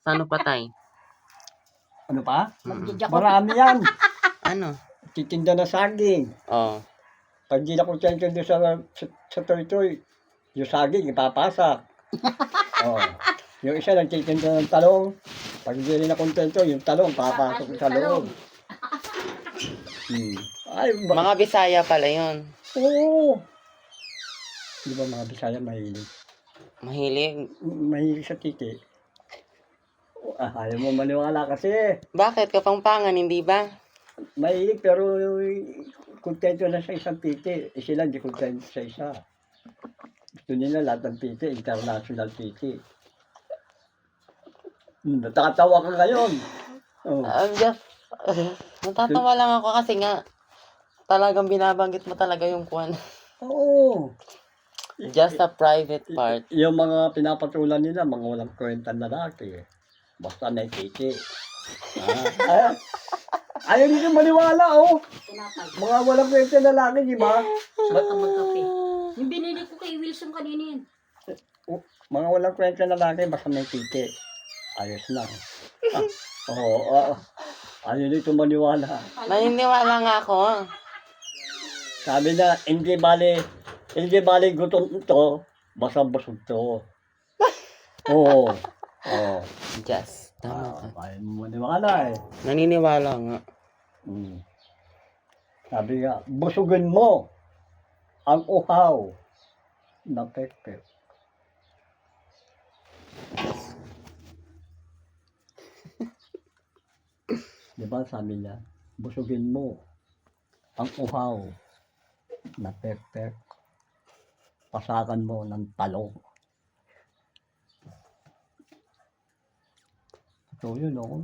Paano patay? Ano pa? Magdidyak ko. Marami yan. Ano? Titinda na saging. Oh. Pag di na kontento doon sa toy-toy, yung saging ipapasak. Oh. Yung isa nagtitinda ng talong. Pag di rin na kontento, yung talong papasok sa loob. Ay, Mga Bisaya pala yun. oo. Di ba mga Bisaya mahilig? Mahilig. Mahilig sa titi. Ayaw mo maniwala kasi. Bakit? Kapampangan, hindi ba? Mahilig pero kontento na sa isang titi. Sila hindi kontento sa isa. Gusto nila lahat ng titi, international titi. Natatawa ka ngayon. Oh. I'm just... natatawa lang ako kasi nga talagang binabanggit mo talaga yung kuwan. Oo. Just a private part. Yung mga pinapatulan nila, mga walang kwentang lalaki. Basta may titi. Ayaw nila maniwala, oh. Tinapay. Mga walang kwentang lalaki, di ba? Baka magkape. Yung binili ko kay Wilson kanina yun. Mga walang kwentang lalaki, basta may titi. Ayos na. Oo. Ayaw nito maniwala. Naniniwala nga ako. Sabi na, hindi bali gutom ito, basta busog to. Oo. Oo. Just. Tama ka. Ayaw mo maniwala eh. Naniniwala nga. Sabi nga, busugin mo ang uhaw na pekpek. Diba sabi niya, busugin mo ang uhaw na pekpek. Pasakan mo ng talong. Ito yun, oh.